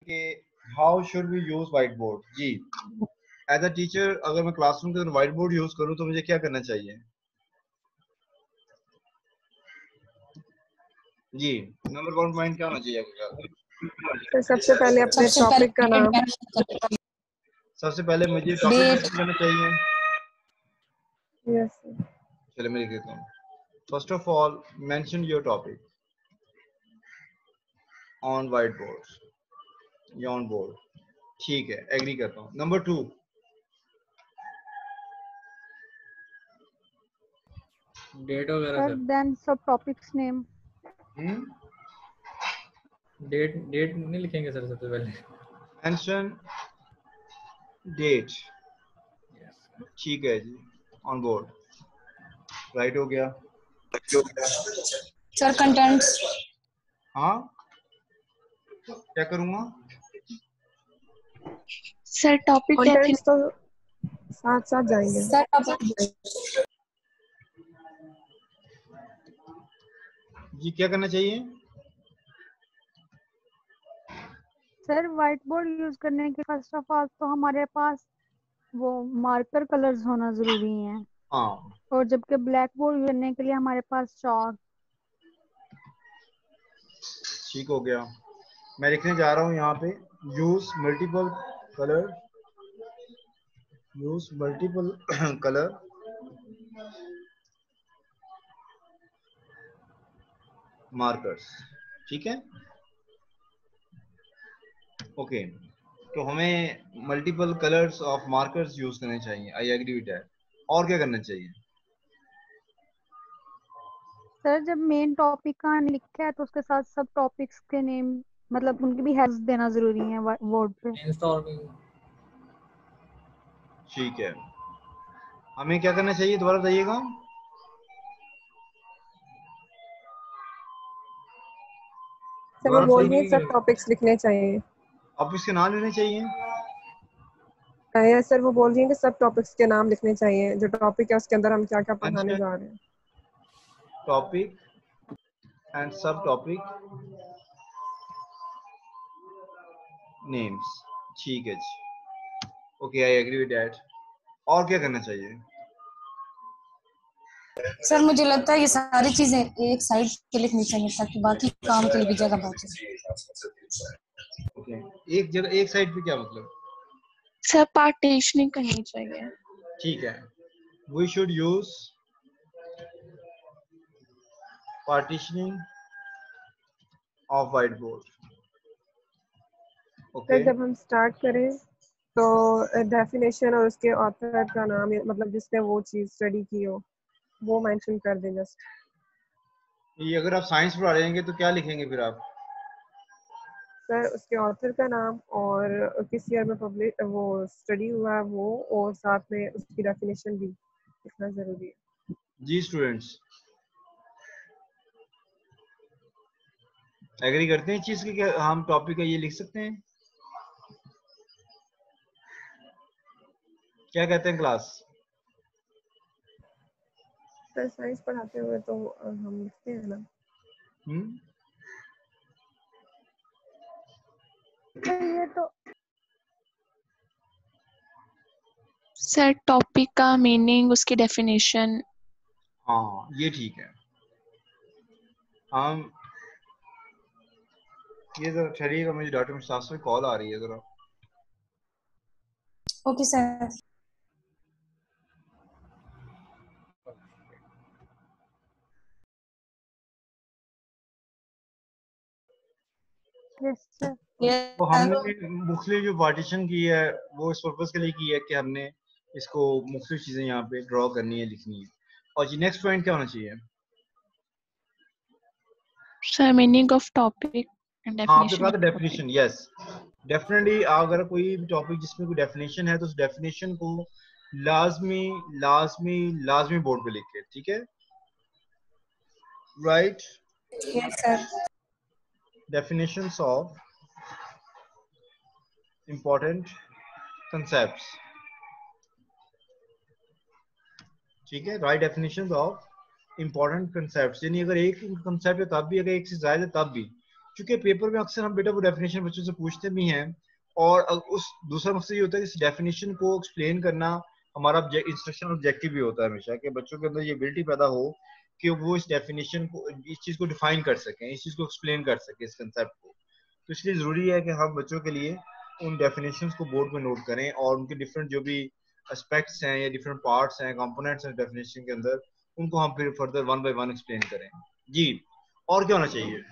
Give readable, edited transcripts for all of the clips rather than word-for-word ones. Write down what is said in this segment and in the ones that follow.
कि how should we use white board. जी, as a teacher अगर मैं क्लासरूम के अंदर व्हाइट बोर्ड यूज करूं तो मुझे क्या करना चाहिए? जी, नंबर 1 पॉइंट क्या होना चाहिए आपका? तो सबसे पहले अपने टॉपिक का नाम, सबसे पहले मुझे टॉपिक मेंशन करना चाहिए। यस चलिए मैं लिख देता हूँ। First of all mention your topic on white board या ऑन बोर्ड। ठीक है, एग्री करता हूँ। नंबर 2, डेट वगैरह सर। देन सब टॉपिक्स नेम। डेट नहीं लिखेंगे सर सबसे पहले। Mention date. ठीक है जी, ऑन बोर्ड राइट हो गया। Sir contents. हाँ, क्या करूँगा? सर टॉपिक कंटेंट्स तो साथ साथ जाएंगे। सर टॉपिक जी, क्या करना चाहिए? सर व्हाइट बोर्ड यूज करने के फर्स्ट ऑफ ऑल तो हमारे पास वो मार्कर कलर्स होना जरूरी है, हाँ, और जबकि ब्लैक बोर्ड करने के लिए हमारे पास चॉक। ठीक हो गया। मैं लिखने जा रहा हूँ यहाँ पे use multiple colour, use multiple colour markers. ठीक है, ओके। तो हमें multiple colours of markers use करने चाहिए। I agree with that. और क्या करना चाहिए? सर जब मेन टॉपिक का लिखा है तो उसके साथ सब टॉपिक्स के नेम, मतलब उनकी भी हेल्प देना जरूरी है बोर्ड पे। ठीक है, हमें क्या करना चाहिए दोबारा बताइएगा। सर वो बोल रही है सब टॉपिक्स लिखने चाहिए। ऑफिस के नाम लेने चाहिए। यस सर, वो बोल रही है कि सब टॉपिक्स के नाम लिखने चाहिए, जो टॉपिक है उसके अंदर हम क्या क्या पढ़ाने जा रहे हैं। Topic and subtopic names. ठीक है जी, okay, I agree with that. और क्या करना चाहिए? सर मुझे लगता है ये सारी चीजें एक साइड पे लिखनी चाहिए ताकि बाकी काम के लिए भी जगह बचे। ओके, एक जगह एक साइड पे क्या मतलब? सर पार्टीशनिंग करनी चाहिए। ठीक है, we should use partitioning of white board. Sir जब हम स्टार्ट करें तो डेफिनेशन और उसके ऑथर का नाम, मतलब जिसने वो चीज स्टडी की हो वो मेंशन कर दें जस्ट। ये अगर आप साइंस पढ़ा रहेंगे तो क्या लिखेंगे फिर आप? सर उसके ऑथर का नाम और किस ईयर में पब्लिश वो स्टडी हुआ है वो, और साथ में उसकी डेफिनेशन भी लिखना जरूरी है। जी स्टूडेंट्स, एग्री करते हैं इस चीज की कि हम टॉपिक का ये लिख सकते हैं? क्या कहते हैं क्लास? सर साइंस पढ़ाते हुए तो हम लिखते हैं ना। ये तो सर टॉपिक का मीनिंग, उसकी डेफिनेशन। हाँ, ये ठीक है। हम ये जरा ठहरिएगा, मुझे डॉक्टर मुश्ताक से कॉल आ रही है जरा। Okay sir. तो हमने मुख्तलिफ जो पार्टीशन की है वो इस पर्पज के लिए की है कि हमने इसको मुख्तलिफ चीजें यहाँ पे ड्रॉ करनी है, लिखनी है। और जी नेक्स्ट पॉइंट क्या होना चाहिए? Sir meaning of topic and हाँ, आपने डेफिनेशन कहा ऑफ था डेफिनेशन। यस, डेफिनेटली अगर कोई टॉपिक जिसमें कोई डेफिनेशन है तो उस डेफिनेशन को लाजमी लाजमी लाजमी बोर्ड पे लिखे। ठीक है, right? Yes sir. Definitions of important concepts. ठीक है, right definitions of important concepts. यानी अगर एक कंसेप्ट है तब भी, अगर एक से ज्यादा है तब भी, क्योंकि पेपर में अक्सर हम बेटा वो डेफिनेशन बच्चों से पूछते भी हैं, और उस दूसरा मकसद ये होता है कि इस डेफिनेशन को एक्सप्लेन करना हमारा इंस्ट्रक्शन ऑब्जेक्टिव भी होता है हमेशा, कि बच्चों के अंदर ये एबिलिटी पैदा हो कि वो इस डेफिनेशन को, इस चीज को डिफाइन कर सकें, इस चीज को एक्सप्लेन कर सकें, इस कंसेप्ट को। तो इसलिए जरूरी है कि हम बच्चों के लिए उन डेफिनेशंस को बोर्ड में नोट करें, और उनके डिफरेंट जो भी एस्पेक्ट्स हैं या डिफरेंट पार्ट्स हैं, कंपोनेंट्स हैं डेफिनेशन के अंदर, उनको हम फिर further one by one explain करें। जी, और क्या होना चाहिए?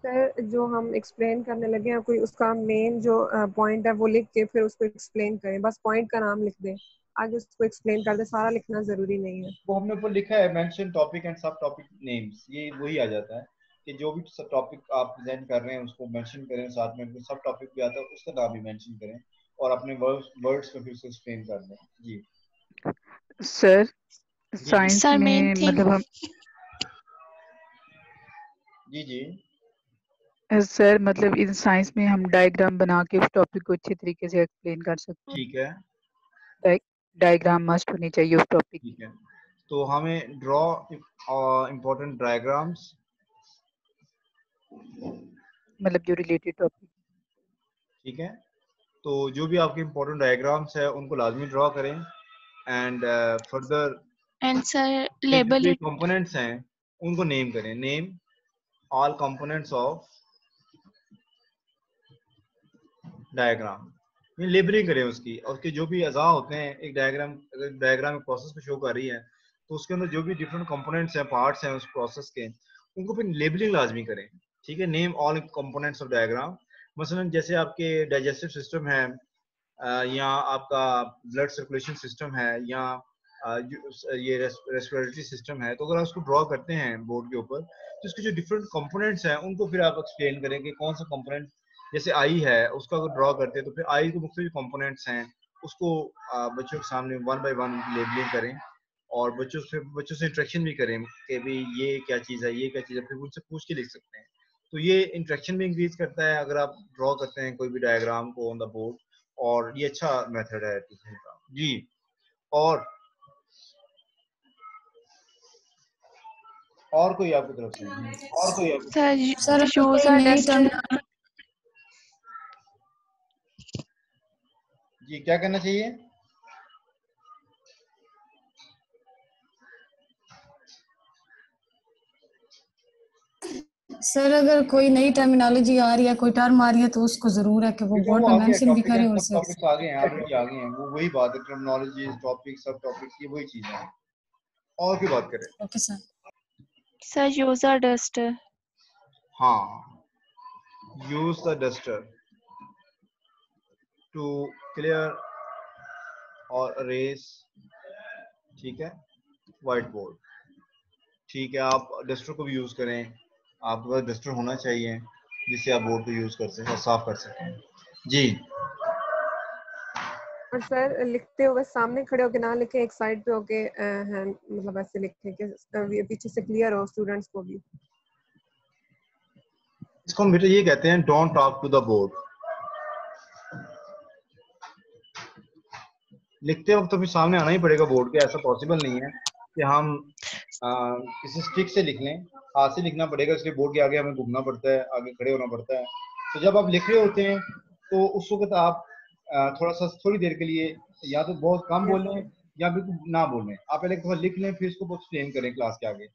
सर जो हम एक्सप्लेन करने लगे हैं, कोई उसका मेन जो पॉइंट है वो लिख के फिर उसको एक्सप्लेन करें, बस पॉइंट का नाम लिख दें, आगे उसको एक्सप्लेन कर दें, सारा लिखना जरूरी नहीं है। वो हमने ऊपर लिखा है mention topic and subtopic names, ये वही आ जाता है कि जो भी सब टॉपिक आप प्रेजेंट कर रहे हैं उसको मेंशन करें, साथ में सब टॉपिक भी आता है उसका नाम भी मेंशन करें, और अपने वर्ड्स में फिर उसको एक्सप्लेन कर दें। जी सर जी साइंस सर मेन में थिंग मतलब हम जी जी सर मतलब इन साइंस में हम डायग्राम बना के उस टॉपिक को अच्छे तरीके से एक्सप्लेन कर सकते ठीक है हैं। डायग्राम मस्ट होनी चाहिए उस टॉपिक की, ठीक है। तो हमें ड्रॉ इम्पोर्टेंट डायग्राम्स, मतलब जो रिलेटेड टॉपिक। ठीक है। तो जो भी आपके इम्पोर्टेंट डायग्राम्स है उनको लाजमी ड्रॉ करें, एंड फर्दर एंड सर जो लेबल भी इट। कंपोनेंट्स हैं उनको नेम करें, name all components of diagram, ये लेबलिंग करें उसकी, और उसके जो भी अज़ा होते हैं एक डायग्राम, अगर डायग्राम प्रोसेस को शो कर रही है तो उसके अंदर जो भी डिफरेंट कंपोनेंट्स हैं, पार्ट्स हैं उस प्रोसेस के, उनको फिर लेबलिंग लाजमी करें। ठीक है, name all components of diagram. मसलन जैसे आपके डाइजेस्टिव सिस्टम है, या आपका ब्लड सर्कुलेशन सिस्टम है, या ये रेस्पिरेटरी सिस्टम है, तो अगर आप उसको ड्रॉ करते हैं बोर्ड के ऊपर तो उसके जो डिफरेंट कंपोनेंट्स हैं उनको फिर आप एक्सप्लेन करें कि कौन सा कंपोनेंट, जैसे आई है उसका अगर ड्रॉ करते हैं तो फिर आई के मुख्तलिफ कंपोनेंट्स हैं उसको बच्चों के सामने वन बाय वन लेबलिंग करें, और बच्चों से इंटरेक्शन भी करें कि भाई ये क्या चीज़ है, ये क्या चीज़ है, फिर उनसे पूछ के लिख सकते हैं। तो ये इंटरेक्शन भी इंक्रीज करता है अगर आप ड्रॉ करते हैं कोई भी डायग्राम को ऑन द बोर्ड, और ये अच्छा मेथड है टीचिंग का। जी, और कोई आपकी तरफ से? और कोई आपकी सर सर अगर यूज कोई अ नई डस्टर। जी, क्या करना चाहिए? सर अगर कोई नई टर्मिनोलॉजी आ रही है, कोई टर्म आ रही है, तो उसको जरूर है कि वो बेटा बोर्ड वो पे आ गया, मेंशन भी टॉपिक करे एंड और सब उसे टॉपिक्स आ गए हैं, ऑलरेडी आ गए हैं, वो वही बात है, टर्मिनोलॉजी टॉपिक सब टॉपिक्स ये वही चीज है। और की बात करें? Okay sir. Sir use a duster. हाँ, use the duster to clear or erase, ठीक है, व्हाइट बोर्ड। ठीक है, आप डस्टर को भी यूज करें, आपके पास डस्टर होना चाहिए जिससे आप बोर्ड को यूज कर सकें और साफ कर सकें। जी और सर लिखते हुए सामने खड़े होके ना लिखें, एक साइड पे होके हैंड मतलब ऐसे लिखें कि ये पीछे से क्लियर हो स्टूडेंट्स को भी। इसको हम बेटा ये कहते हैं don't talk to the board. लिखते वक्त तो फिर सामने आना ही पड़ेगा बोर्ड के, ऐसा पॉसिबल नहीं है कि हम किसी स्टिक से लिख लें, हाथ से लिखना पड़ेगा, इसलिए बोर्ड के आगे हमें घूमना पड़ता है, आगे खड़े होना पड़ता है। तो जब आप लिख रहे होते हैं तो उस वक्त आप थोड़ा सा थोड़ी देर के लिए या तो बहुत कम बोलें या बिल्कुल ना बोलें, आप पहले एक दफा लिख लें फिर इसको एक्सप्लेन करें क्लास के आगे,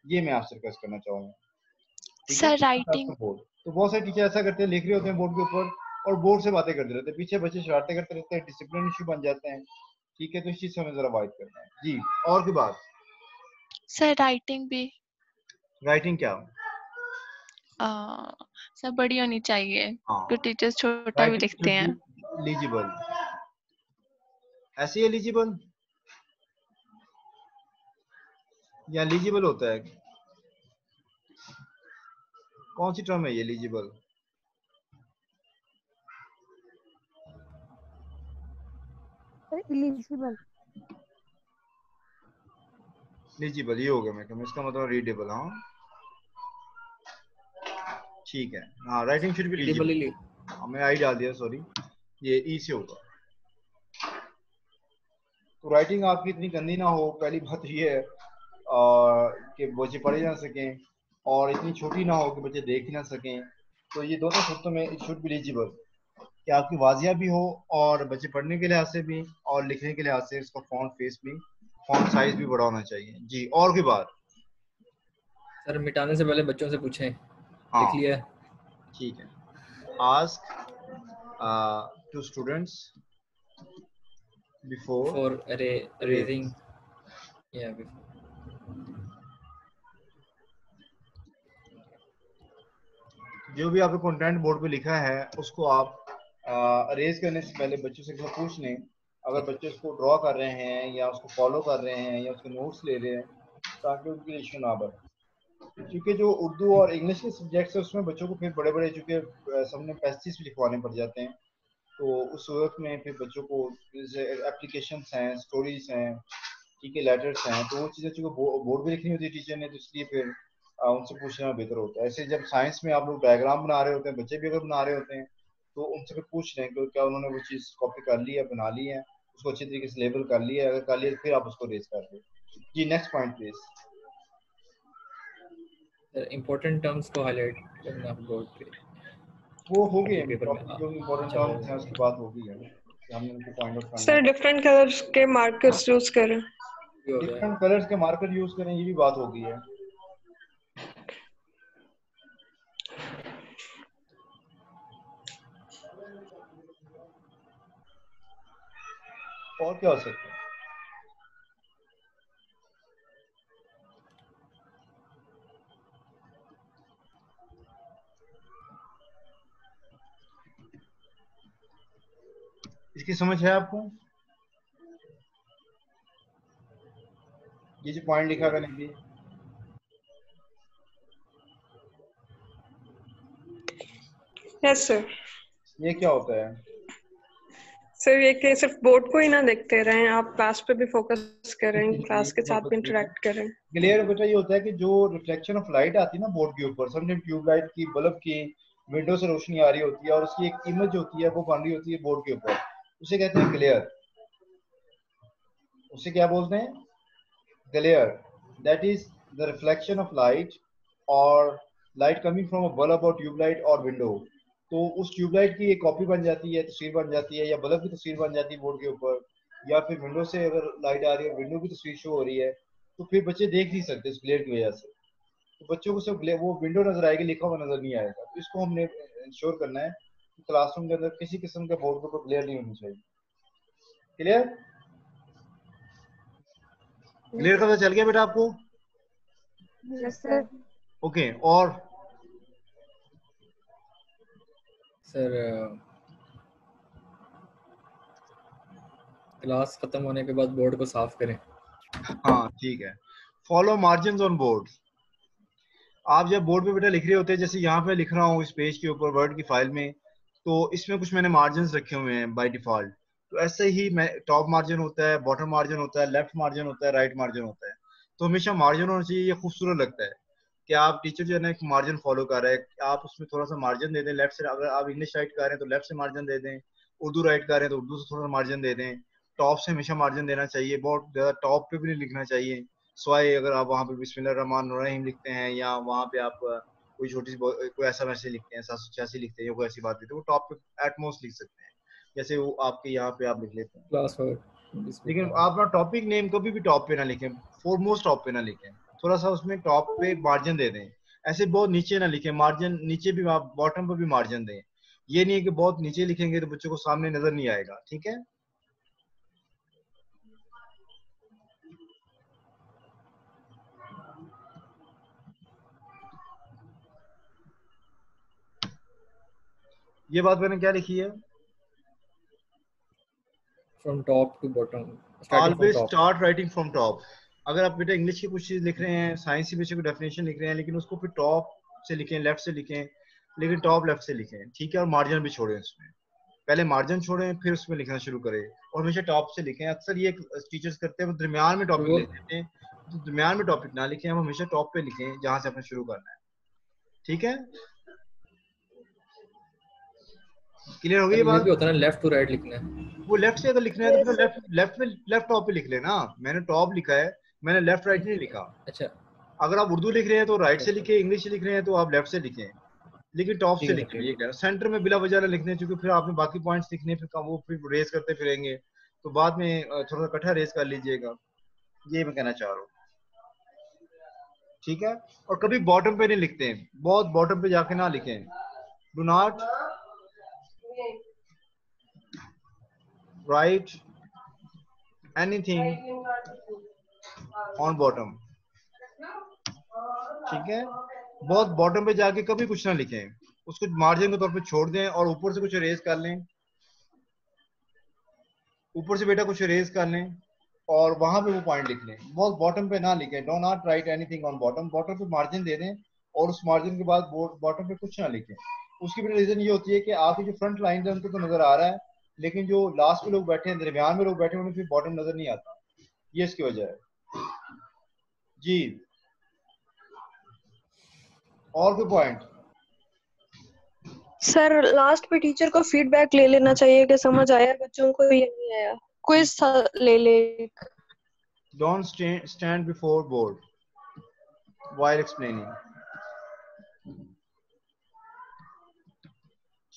ये मैं आपसे रिक्वेस्ट करना चाहूँगा। ठीक है, सर राइटिंग। बोर्ड तो बहुत सारे टीचर ऐसा करते हैं, लिख रहे होते हैं बोर्ड के ऊपर और बोर्ड से बातें करते रहते हैं, पीछे बच्चे शरारतें करते रहते हैं, डिसिप्लिन इशू बन जाते हैं। ठीक है, तो इस चीज से हमें जरा अवॉइड करना है। जी, और की बात? सर राइटिंग भी राइटिंग क्या? सर बड़ी होनी चाहिए, हाँ, तो टीचर्स छोटा भी लिखते हैं। एलिजिबल, ऐसे एलिजिबल या एलिजिबल होता है, कौन सी टर्म है ये एलिजिबल? एलिजिबल। एलिजिबल ये हो गया, मैं इसका मतलब रीडेबल। हाँ ठीक है, हाँ राइटिंग शुड बी एलिजिबल, मैं आई डाल दिया, सॉरी, ये ई से होगा। तो राइटिंग आपकी इतनी गंदी ना हो, पहली बात ये है कि बच्चे पढ़े जा सकें, और इतनी छोटी ना हो कि बच्चे देख ही ना सकें। तो ये दोनों शर्तों में इट शुड बी एलिजिबल कि आपकी वाजिया भी हो और बच्चे पढ़ने के लिहाज से भी और लिखने के लिहाज से इसका फॉन्ट फेस भी, फॉन्ट साइज भी बड़ा होना चाहिए। जी, और कोई बात? सर मिटाने से पहले बच्चों से पूछें। हाँ लिख लिया है? ठीक है। Ask to students before for erasing या जो भी आपने कंटेंट बोर्ड पे लिखा है उसको आप अरेज करने से पहले बच्चों से पूछ लें। अगर बच्चे उसको ड्रॉ कर रहे हैं या उसको फॉलो कर रहे हैं या उसके नोट्स ले रहे हैं, ताकि उनकी इशू ना बढ़े। क्योंकि जो उर्दू और इंग्लिश के सब्जेक्ट्स है उसमें बच्चों को फिर बड़े बड़े चूंकि सामने पैसेज भी लिखवाने पड़ जाते हैं, तो उस सूरत में फिर बच्चों को एप्लीकेशंस हैं, स्टोरीज हैं, ठीक है, लेटर्स हैं, तो वो चीज़ें चूंकि बोर्ड पे लिखनी होती है टीचर ने, तो इसलिए फिर उनसे पूछना बेहतर होता है। ऐसे जब साइंस में आप लोग डायग्राम बना रहे होते हैं, बच्चे भी अगर बना रहे होते हैं, तो उनसे फिर पूछ लें कि क्या उन्होंने वो चीज़ कॉपी कर ली है, बना ली है, उसको अच्छी तरीके से लेबल कर लिया है। अगर कर लिया तो फिर आप उसको रेज कर दें। जी, next point please. Important terms को हाईलाइट करना बोर्ड पे। वो हो गए पेपर में जो इम्पोर्टेंट अच्छा, टर्म्स हैं उसकी बात हो गई है कि हमने उनको पॉइंट आउट करना सर है। डिफरेंट कलर्स के मार्कर्स यूज करें। ये हो गया। डिफरेंट कलर्स के मार्कर यूज करें, ये भी बात हो गई है। और क्या हो सकता है? इसकी समझ है आपको? ये जो पॉइंट लिखा मैंने भी, यस सर। ये क्या होता है? सर ये कि सिर्फ बोर्ड को ही ना देखते रहें, आप क्लास पे भी फोकस करें, क्लास के साथ भी इंटरेक्ट करें। क्लियर बेटा? ये होता है कि जो रिफ्लेक्शन ऑफ लाइट आती है ना बोर्ड के ऊपर, समझे ट्यूबलाइट की, बल्ब की, विंडो से रोशनी आ रही होती है और उसकी एक इमेज होती है, वो बन रही होती है बोर्ड के ऊपर, उसे कहते हैं ग्लेयर। उसे क्या बोलते हैं? Glare. That is the reflection of light or light coming from a bulb or tubelight or window. तो उस ट्यूबलाइट की एक कॉपी बन जाती है, तस्वीर बन जाती है, या बल्ब की तस्वीर बन जाती है बोर्ड के ऊपर, या फिर विंडो से अगर लाइट आ रही है, विंडो की तस्वीर शो हो रही है, तो फिर बच्चे देख नहीं सकते इस ग्लेयर की वजह से। तो बच्चों को सिर्फ वो विंडो नजर आएगी, लिखा हुआ नजर नहीं आएगा। तो इसको हमने इंश्योर करना है कि क्लासरूम के अंदर किसी किस्म के बोर्ड के ऊपर ग्लेयर नहीं होनी चाहिए। क्लियर? क्लियर पता चल गया बेटा आपको? Yes sir. ओके, और सर क्लास खत्म होने के बाद बोर्ड को साफ करें। हाँ ठीक है। Follow margin on board. आप जब बोर्ड पे बेटा लिख रहे होते हैं, जैसे यहाँ पे लिख रहा हूँ इस पेज के ऊपर वर्ड की फाइल में, तो इसमें कुछ मैंने मार्जिन रखे हुए हैं बाय डिफॉल्ट। तो ऐसे ही मैं टॉप मार्जिन होता है, बॉटम मार्जिन होता है, लेफ्ट मार्जिन होता है, राइट मार्जिन होता है। तो हमेशा मार्जिन होना चाहिए। ये खूबसूरत लगता है कि आप टीचर जो है ना एक मार्जिन फॉलो कर रहे हैं, आप उसमें थोड़ा सा मार्जिन दे दें लेफ्ट से। अगर आप इंग्लिश राइट कर रहे हैं तो लेफ्ट से मार्जिन दे दें, उर्दू राइट कर रहे हैं तो उर्दू से थोड़ा सा मार्जिन दे दें। टॉप से हमेशा मार्जिन देना चाहिए, बहुत ज्यादा टॉप पे भी नहीं लिखना चाहिए। स्वाय अगर आप वहाँ पे बिस्मिल्लाह रहमान रहीम लिखते हैं, या वहाँ पे आप कोई छोटी सी कोई ऐसा मैसेज लिखते हैं 786 लिखते हैं, या कोई ऐसी बात लिखते हैं, वो टॉप पे एटमोस्ट लिख सकते हैं, जैसे वो आपके यहाँ पे आप लिख लेते हैं। क्लास हो लेकिन आप अपना टॉपिक नेम कभी भी टॉप पे ना लिखें, फोरमोस्ट टॉप पे ना लिखें, थोड़ा सा उसमें टॉप पे मार्जिन दे दें। ऐसे बहुत नीचे ना लिखें, मार्जिन नीचे भी आप बॉटम पर भी मार्जिन दें। ये नहीं है कि बहुत नीचे लिखेंगे तो बच्चों को सामने नजर नहीं आएगा। ठीक है? ये बात मैंने क्या लिखी है? From top to bottom, always start writing from top. अगर आप बेटा इंग्लिश की कुछ चीज लिख रहे हैं, साइंस की बच्चे को डेफिनेशन लिख रहे हैं, लेकिन उसको फिर टॉप से लिखें, लेफ्ट से लिखें, लेकिन टॉप लेफ्ट से लिखें। ठीक है? और मार्जिन भी छोड़ें उसमें, पहले मार्जिन छोड़ें फिर उसमें लिखना शुरू करें, और हमेशा टॉप से लिखें। अक्सर ये टीचर्स करते हैं, वो दरमियान में टॉपिक लिख देते हैं, तो दरमियान में टॉपिक ना लिखें, हम हमेशा टॉप पे लिखें जहां से आपने शुरू करना है। ठीक है? क्लियर हो गई ये ये बात? भी होता है ना लेफ्ट टू राइट लिखना है। वो लेफ्ट से अगर लिखना है तो लेफ्ट टॉप पे लिख लेना। मैंने टॉप लिखा है, मैंने लेफ्ट राइट नहीं लिखा। अच्छा अगर आप उर्दू लिख रहे हैं तो राइट से अच्छा लिखें, इंग्लिश लिख रहे हैं तो आप लेफ्ट से लिखें, लेकिन टॉप ठीक से है सर, लिखें। ठीक ये है। कह रहा सेंटर में बिला वजह ना लिखने, क्योंकि फिर आपने बाकी पॉइंट्स लिखने, फिर वो फिर रेज करते फिरेंगे, तो बाद में थोड़ा सा इकट्ठा रेज कर लीजिएगा, ये मैं कहना चाह रहा हूँ। ठीक है, और कभी बॉटम पे नहीं लिखते हैं, बहुत बॉटम पे जाके ना लिखें। Do not right anything on bottom. ठीक है, बहुत बॉटम पे जाके कभी कुछ ना लिखें, उसको मार्जिन के तौर पे छोड़ दें और ऊपर से कुछ रेज कर लें, ऊपर से बेटा कुछ रेज कर लें और वहां पे वो पॉइंट लिख लें। बहुत बॉटम पे ना लिखें, do not right anything on bottom. Bottom पे मार्जिन दे दें और उस मार्जिन के बाद बॉटम पे कुछ ना लिखें। उसकी भी रीजन ये होती है कि आपकी जो फ्रंट लाइन है उनको तो नजर आ रहा है, लेकिन जो लास्ट में लोग बैठे हैं, दरमियान में लोग बैठे हैं, उन्हें फिर बॉटम नजर नहीं आता, ये इसकी वजह है जी। और कोई पॉइंट? सर लास्ट पे टीचर को फीडबैक ले लेना चाहिए कि समझ आया बच्चों को या नहीं आया, क्विज ले ले। Don't stand before board while explaining.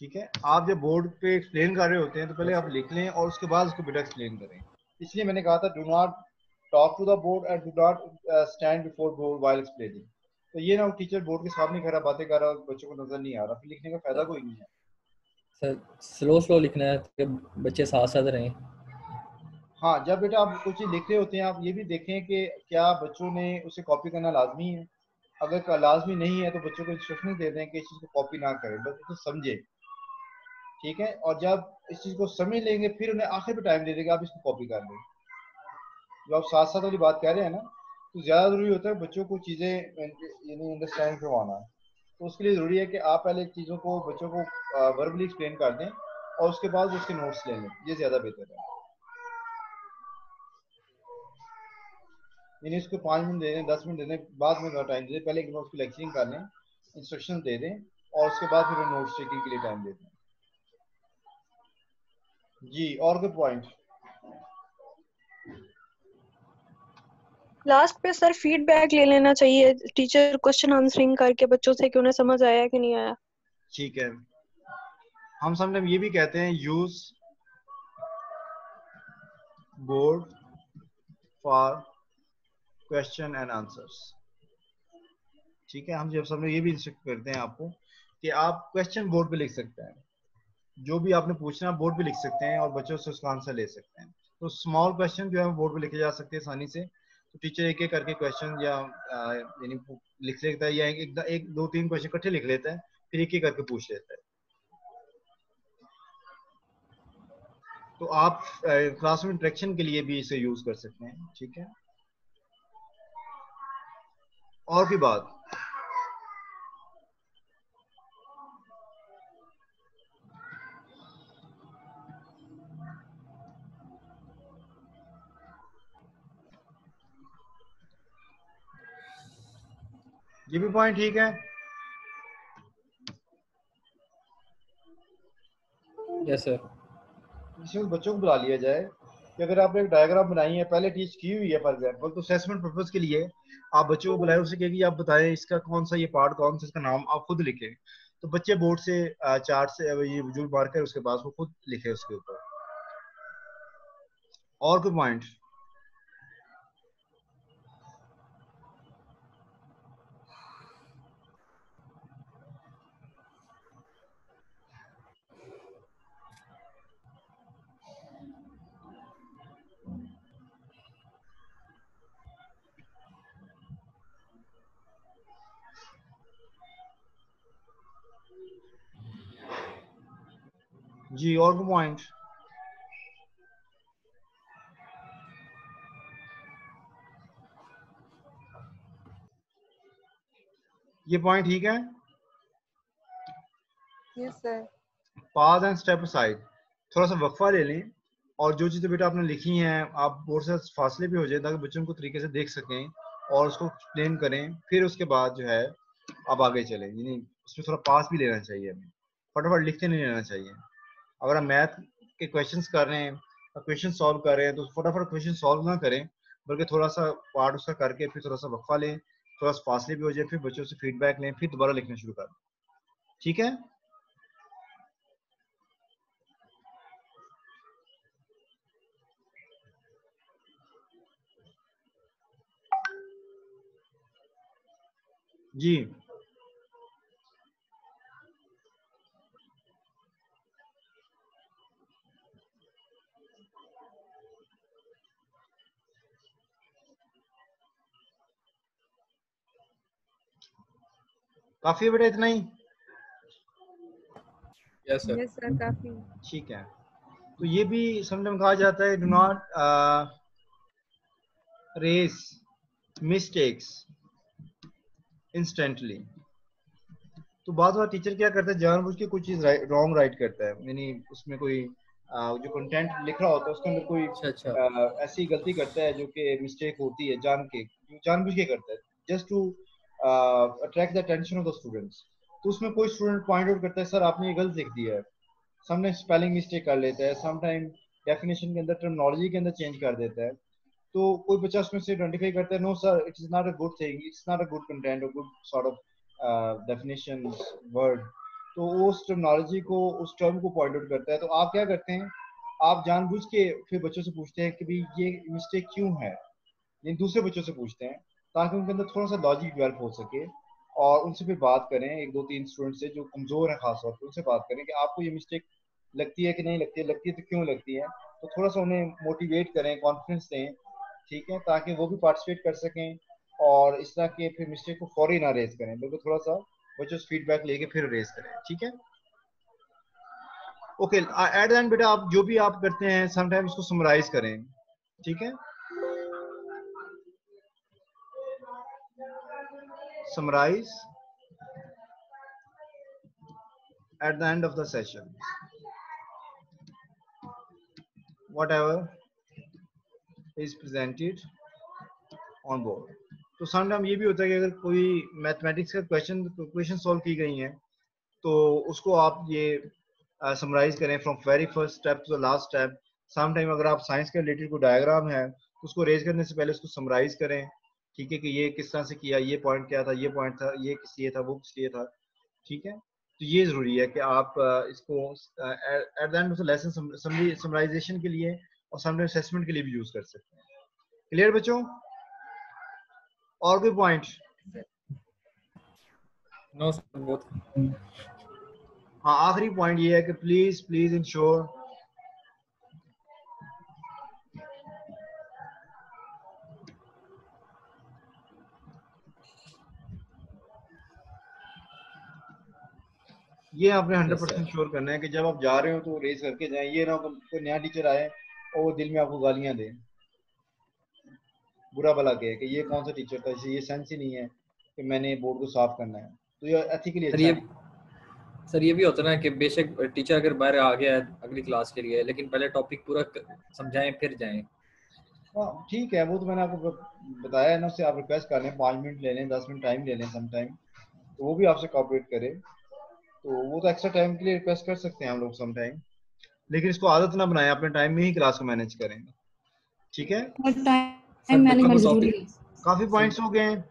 ठीक है, आप जब बोर्ड पे एक्सप्लेन कर रहे होते हैं तो पहले आप लिख लें और उसके बाद उसको बेटा एक्सप्लेन करें। इसलिए मैंने कहा था do not talk to the board and do not stand before board while explaining. तो ये ना टीचर बोर्ड के सामने खड़ा बातें कर रहा है और बच्चों को नजर नहीं आ रहा, फिर लिखने का फायदा कोई नहीं है। सर स्लो स्लो लिखना है कि बच्चे साथ साथ रहें। हाँ, जब बेटा आप कुछ चीज लिख रहे होते हैं आप ये भी देखें कि क्या बच्चों ने उसे कॉपी करना लाजमी है। अगर लाजमी नहीं है तो बच्चों को इंस्ट्रक्शन दे दें कि इस चीज को कॉपी ना करें, बस इसे समझे। ठीक है, और जब इस चीज को समझ लेंगे फिर उन्हें आखिर पे टाइम दे देगा आप इसको कॉपी कर लें। जो आप साथ साथ वाली बात कह रहे हैं ना, तो ज्यादा जरूरी होता है बच्चों को चीजें यानी अंडरस्टैंड करवाना। तो उसके लिए जरूरी है कि आप पहले चीजों को बच्चों को वर्बली एक्सप्लेन कर दें और उसके बाद उसके नोट्स ले लें, ये ज्यादा बेहतर है। यानी उसको 5 मिनट दे दें, 10 मिनट दे दें, बाद में टाइम दे दें, पहले एक बार उसकी लेक्चरिंग कर लें, इंस्ट्रक्शन दे दें और उसके बाद फिर नोट्स चेकिंग के लिए टाइम दे दें जी। और कोई पॉइंट? लास्ट पे सर फीडबैक ले लेना चाहिए टीचर क्वेश्चन आंसरिंग करके बच्चों से कि उन्हें समझ आया कि नहीं आया। ठीक है, हम समटाइम ये भी कहते हैं use board for question and answers. ठीक है, हम जब समय ये भी इंस्ट्रक्ट करते हैं आपको कि आप क्वेश्चन बोर्ड पे लिख सकते हैं, जो भी आपने पूछना बोर्ड पे लिख सकते हैं और बच्चों से उसका आंसर ले सकते हैं। तो स्मॉल क्वेश्चन जो है बोर्ड पे लिखे जा सकते हैं आसानी से। तो टीचर एक एक करके क्वेश्चन या यानी लिख लेता है, या एक दो तीन क्वेश्चन इकट्ठे लिख लेता है, फिर एक एक करके पूछ लेता है। तो आप क्लासरूम इंटरेक्शन के लिए भी इसे यूज कर सकते हैं। ठीक है, और भी बात? ये भी पॉइंट ठीक है? Yes sir. इसमें बच्चों को बुला लिया जाए कि अगर आपने एक डायग्राम बनाई है, पहले टीच की हुई है फॉर एग्जाम्पल, तो असेसमेंट पर्पज के लिए आप बच्चों को बुलाए, उससे कहें कि आप बताएं इसका कौन सा ये पार्ट कौन सा, इसका नाम आप खुद लिखें। तो बच्चे बोर्ड से चार्ट से ये जो मार्कर उसके पास वो खुद लिखे उसके ऊपर। और कोई पॉइंट? जी, और कोई पॉइंट? ये पॉइंट ठीक है? Yes sir. पाज एंड स्टेप असाइड, थोड़ा सा वक्फा ले लें और जो चीज़ें बेटा आपने लिखी हैं आप बोर्ड से फासले भी हो जाए ताकि बच्चों को तरीके से देख सकें और उसको एक्सप्लेन करें। फिर उसके बाद जो है आप आगे चलें, यानी उसमें थोड़ा पास भी लेना चाहिए, हमें फटाफट लिखते नहीं रहना चाहिए। अगर हम मैथ के क्वेश्चंस कर रहे हैं, क्वेश्चन सॉल्व कर रहे हैं, तो फटाफट क्वेश्चन सॉल्व ना करें, बल्कि थोड़ा सा पार्ट उसका करके फिर थोड़ा सा वक्फा लें, थोड़ा सा फासले भी हो जाए, फिर बच्चों से फीडबैक लें, फिर दोबारा लिखना शुरू कर दें। ठीक है? जी काफी है बेटा, इतना ही? Yes sir. यस सर, काफी। ठीक है। तो ये भी समटाइम कहा जाता है, do not erase mistakes instantly. तो बात बार टीचर क्या करता है, जानबूझ के कुछ चीज रॉन्ग राइट करता है, यानी उसमें कोई जो कंटेंट लिख रहा होता है उसके अंदर कोई अच्छा। ऐसी गलती करता है जो कि मिस्टेक होती है, जानबूझ के करता है, just to attract the attention of the students. तो उसमें कोई स्टूडेंट पॉइंट आउट करता है, सर आपने ये गलत लिख दिया है, समटाइम स्पेलिंग मिस्टेक कर लेता है, समटाइम डेफिनेशन के अंदर टर्मिनोलॉजी के अंदर चेंज कर देता है। तो कोई बच्चा उसमें से आइडेंटिफाई करता है, no sir it is not a good thing, it's not a good content or good sort of definition word. तो वो उस टर्मिनोलॉजी को, उस टर्म को पॉइंट आउट करता है। तो आप क्या करते हैं, आप जानबूझ के फिर बच्चों से पूछते हैं कि भाई ये मिस्टेक क्यों है, लेकिन दूसरे बच्चों से पूछते हैं ताकि उनके अंदर थोड़ा सा लॉजिक डेवलप हो सके, और उनसे फिर बात करें, एक दो तीन स्टूडेंट से जो कमजोर है खास तौर पर, उनसे बात करें कि आपको ये मिस्टेक लगती है कि नहीं लगती है, लगती है तो क्यों लगती है। तो थोड़ा सा उन्हें मोटिवेट करें, कॉन्फिडेंस दें, ठीक है, ताकि वो भी पार्टिसिपेट कर सकें, और इस तरह के फिर मिस्टेक को फौरी ना रेज करें, बल्कि थोड़ा सा बच्चों से फीडबैक लेके फिर रेज करें। ठीक है? ओके, एट द एंड बेटा आप जो भी आप करते हैं समटाइम उसको समराइज करें। ठीक है? Summarise at the end of the session whatever is presented on board। तो समटाइम ये भी होता है कि अगर कोई मैथमेटिक्स का क्वेश्चन सॉल्व की गई हैं तो उसको आप ये समराइज करें from very first step to the last step. Sometime अगर आप साइंस के रिलेटेड कोई डायग्राम है तो उसको रेज करने से पहले उसको समराइज करें, ठीक है, कि ये किस तरह से किया, ये पॉइंट क्या था, ये पॉइंट था, ये किस लिए था, वो किस लिए था। ठीक है? तो ये जरूरी है कि आप इसको at the end of the lesson summarisation के लिए और समटाइम असेसमेंट के लिए भी यूज कर सकते हैं। क्लियर बच्चों? और कोई पॉइंट? नो सर, बहुत। हाँ, आखिरी पॉइंट ये है कि प्लीज प्लीज इंश्योर ये आपने 100% श्योर करना है कि जब आप जा रहे हो तो रेस करके जाएं। ये ना कोई नया टीचर आए और वो दिल में आपको गालियां दे, बुरा भला कहे कि ये कौन सा टीचर था, इसे ये सेंस ही नहीं है कि मैंने बोर्ड को साफ करना है, तो ये एथिकली अच्छा नहीं। सर ये भी होता है ना कि बेशक टीचर अगर बाहर आ गया है अगली क्लास के लिए, लेकिन पहले टॉपिक पूरा समझाएं फिर जाएं। हाँ ठीक है, वो तो मैंने आपको बताया है ना, उससे आप रिक्वेस्ट कर लें, 5 मिनट ले लें, 10 मिनट टाइम ले लें सम टाइम, तो वो भी आपसे कोऑपरेट करे, तो वो तो एक्स्ट्रा टाइम के लिए रिक्वेस्ट कर सकते हैं हम लोग सम टाइम, लेकिन इसको आदत ना बनाएं, अपने टाइम में ही क्लास को मैनेज करें। ठीक है? टाइम मैनेजमेंट जरूरी है। काफी पॉइंट्स हो गए हैं।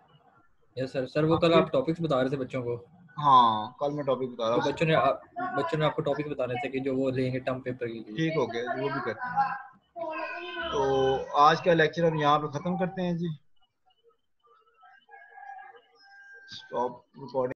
Yes sir. सर वो कल आप टॉपिक्स बता रहे थे बच्चों को। हाँ, कल मैं टॉपिक बता रहा हूँ। बच्चों ने आपको टॉपिक बताने थे कि जो वो लेंगे टर्म पेपर के लिए। ठीक हो गया, वो भी करते हैं। तो आज का लेक्चर हम यहाँ पे खत्म करते हैं जी। Stop recording.